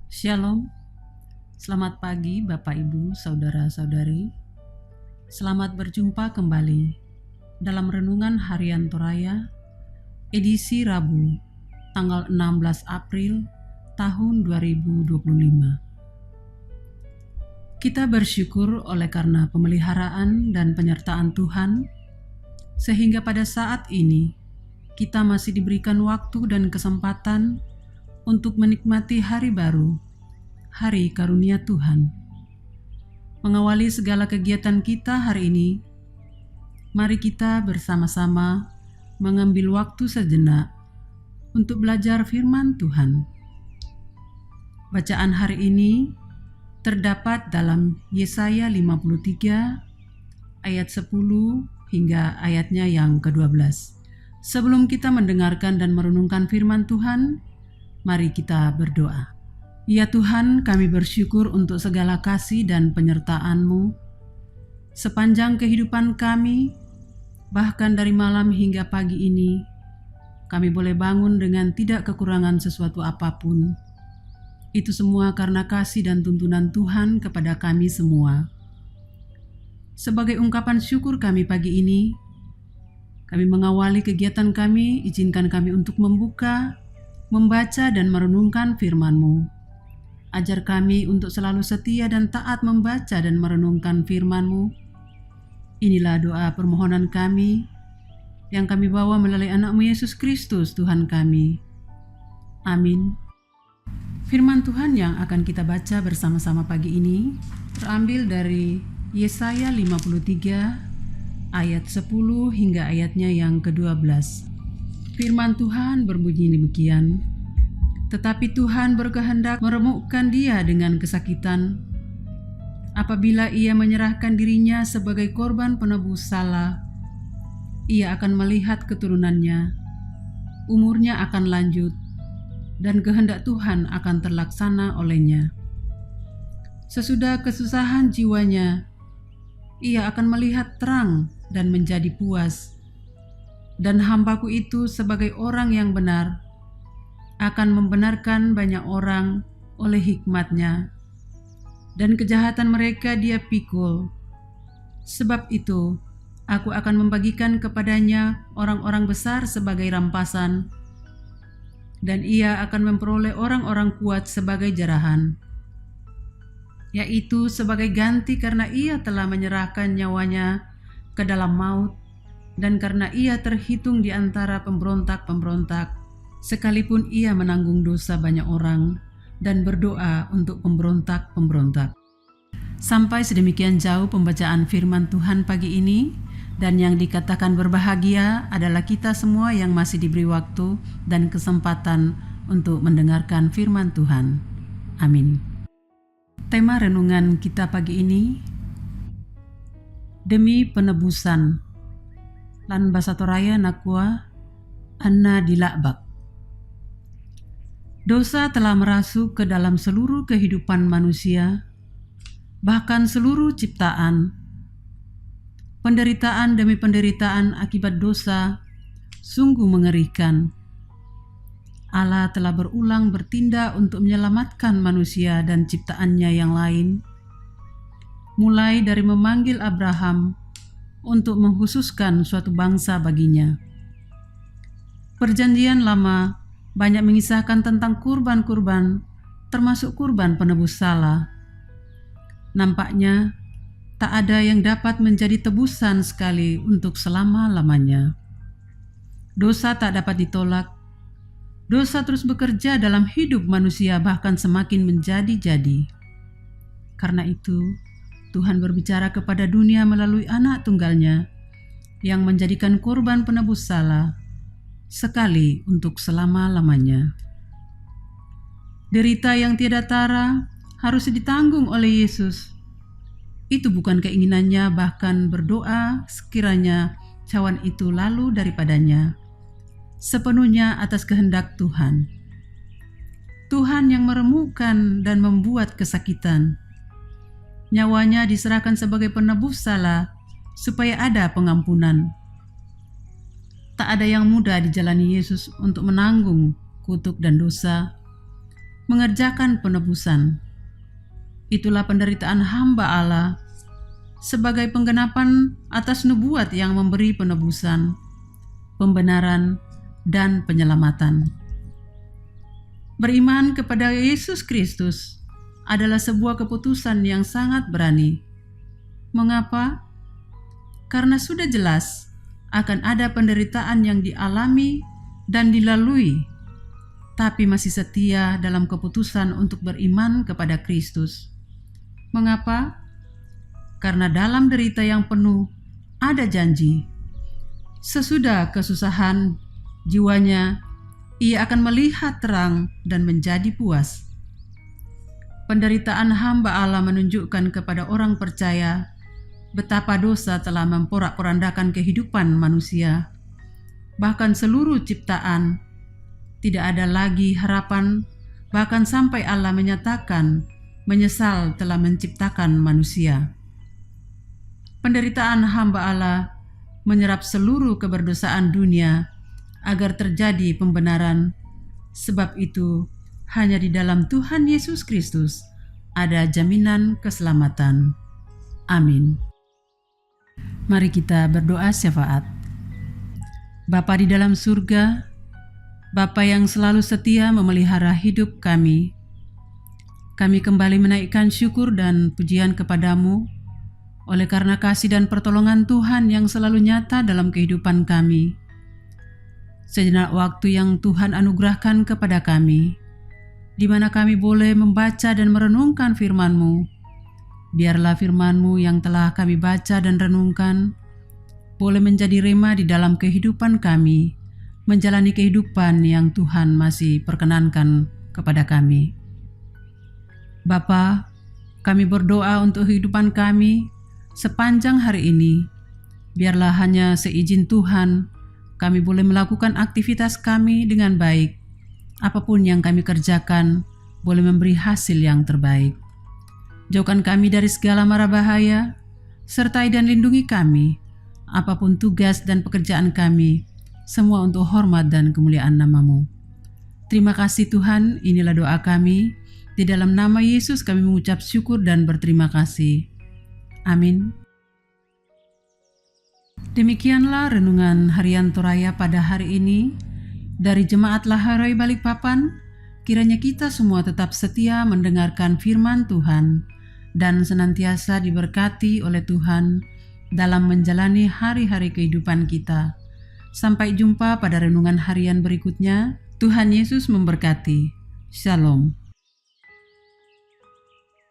Shalom, selamat pagi Bapak Ibu, Saudara-saudari. Selamat berjumpa kembali dalam Renungan Harian Toraya, edisi Rabu, tanggal 16 April tahun 2025. Kita bersyukur oleh karena pemeliharaan dan penyertaan Tuhan, sehingga pada saat ini kita masih diberikan waktu dan kesempatan untuk menikmati hari baru, hari karunia Tuhan. Mengawali segala kegiatan kita hari ini, mari kita bersama-sama mengambil waktu sejenak untuk belajar firman Tuhan. Bacaan hari ini terdapat dalam Yesaya 53 ayat 10 hingga ayatnya yang ke-12. Sebelum kita mendengarkan dan merenungkan firman Tuhan, mari kita berdoa. Ya Tuhan, kami bersyukur untuk segala kasih dan penyertaan-Mu. Sepanjang kehidupan kami, bahkan dari malam hingga pagi ini, kami boleh bangun dengan tidak kekurangan sesuatu apapun. Itu semua karena kasih dan tuntunan Tuhan kepada kami semua. Sebagai ungkapan syukur kami pagi ini, kami mengawali kegiatan kami, izinkan kami untuk membaca dan merenungkan firman-Mu. Ajar kami untuk selalu setia dan taat membaca dan merenungkan firman-Mu. Inilah doa permohonan kami yang kami bawa melalui anak-Mu Yesus Kristus Tuhan kami. Amin. Firman Tuhan yang akan kita baca bersama-sama pagi ini terambil dari Yesaya 53 ayat 10 hingga ayatnya yang ke-12. Firman Tuhan berbunyi demikian, tetapi Tuhan berkehendak meremukkan dia dengan kesakitan. Apabila ia menyerahkan dirinya sebagai korban penebus salah, ia akan melihat keturunannya, umurnya akan lanjut, dan kehendak Tuhan akan terlaksana olehnya. Sesudah kesusahan jiwanya, ia akan melihat terang dan menjadi puas. Dan hambaku itu sebagai orang yang benar akan membenarkan banyak orang oleh hikmat-Nya, dan kejahatan mereka dia pikul. Sebab itu aku akan membagikan kepadanya orang-orang besar sebagai rampasan, dan ia akan memperoleh orang-orang kuat sebagai jarahan, yaitu sebagai ganti karena ia telah menyerahkan nyawanya ke dalam maut, dan karena ia terhitung di antara pemberontak-pemberontak, sekalipun ia menanggung dosa banyak orang dan berdoa untuk pemberontak-pemberontak. Sampai sedemikian jauh pembacaan firman Tuhan pagi ini, dan yang dikatakan berbahagia adalah kita semua yang masih diberi waktu dan kesempatan untuk mendengarkan firman Tuhan. Amin. Tema renungan kita pagi ini, demi penebusan. Lan bahasa Toraya nakua anna dilakbak. Dosa telah merasuk ke dalam seluruh kehidupan manusia, bahkan seluruh ciptaan. Penderitaan demi penderitaan akibat dosa sungguh mengerikan. Allah telah berulang bertindak untuk menyelamatkan manusia dan ciptaannya yang lain, mulai dari memanggil Abraham untuk mengkhususkan suatu bangsa baginya. Perjanjian Lama banyak mengisahkan tentang kurban-kurban, termasuk kurban penebus salah. Nampaknya tak ada yang dapat menjadi tebusan sekali untuk selama-lamanya. Dosa tak dapat ditolak. Dosa terus bekerja dalam hidup manusia, bahkan semakin menjadi-jadi. Karena itu, Tuhan berbicara kepada dunia melalui anak tunggalnya yang menjadikan korban penebus salah sekali untuk selama-lamanya. Derita yang tiada tara harus ditanggung oleh Yesus. Itu bukan keinginannya, bahkan berdoa sekiranya cawan itu lalu daripadanya, sepenuhnya atas kehendak Tuhan. Tuhan yang meremukkan dan membuat kesakitan. Nyawanya diserahkan sebagai penebus salah supaya ada pengampunan. Tak ada yang mudah dijalani Yesus untuk menanggung kutuk dan dosa. mengerjakan penebusan. Itulah penderitaan hamba Allah sebagai penggenapan atas nubuat yang memberi penebusan, pembenaran, dan penyelamatan. Beriman kepada Yesus Kristus adalah sebuah keputusan yang sangat berani. Mengapa? Karena sudah jelas akan ada penderitaan yang dialami dan dilalui, tapi masih setia dalam keputusan untuk beriman kepada Kristus. Mengapa? Karena dalam derita yang penuh ada janji. Sesudah kesusahan jiwanya, ia akan melihat terang dan menjadi puas. Penderitaan hamba Allah menunjukkan kepada orang percaya betapa dosa telah memporak-porandakan kehidupan manusia. Bahkan seluruh ciptaan tidak ada lagi harapan, bahkan sampai Allah menyatakan menyesal telah menciptakan manusia. Penderitaan hamba Allah menyerap seluruh keberdosaan dunia agar terjadi pembenaran. Sebab itu, hanya di dalam Tuhan Yesus Kristus ada jaminan keselamatan. Amin. Mari kita berdoa syafaat. Bapa di dalam surga, Bapa yang selalu setia memelihara hidup kami kembali menaikkan syukur dan pujian kepadamu oleh karena kasih dan pertolongan Tuhan yang selalu nyata dalam kehidupan kami. Sejenak waktu yang Tuhan anugerahkan kepada kami, di mana kami boleh membaca dan merenungkan firman-Mu. Biarlah firman-Mu yang telah kami baca dan renungkan boleh menjadi rema di dalam kehidupan kami, menjalani kehidupan yang Tuhan masih perkenankan kepada kami. Bapa, kami berdoa untuk kehidupan kami sepanjang hari ini. Biarlah hanya seizin Tuhan, kami boleh melakukan aktivitas kami dengan baik. Apapun yang kami kerjakan, boleh memberi hasil yang terbaik. Jauhkan kami dari segala mara bahaya, sertai dan lindungi kami, apapun tugas dan pekerjaan kami, semua untuk hormat dan kemuliaan nama-Mu. Terima kasih Tuhan, inilah doa kami. Di dalam nama Yesus kami mengucap syukur dan berterima kasih. Amin. Demikianlah renungan harian Toraya pada hari ini dari Jemaat Laharai Balikpapan. Kiranya kita semua tetap setia mendengarkan firman Tuhan dan senantiasa diberkati oleh Tuhan dalam menjalani hari-hari kehidupan kita. Sampai jumpa pada renungan harian berikutnya. Tuhan Yesus memberkati. Shalom.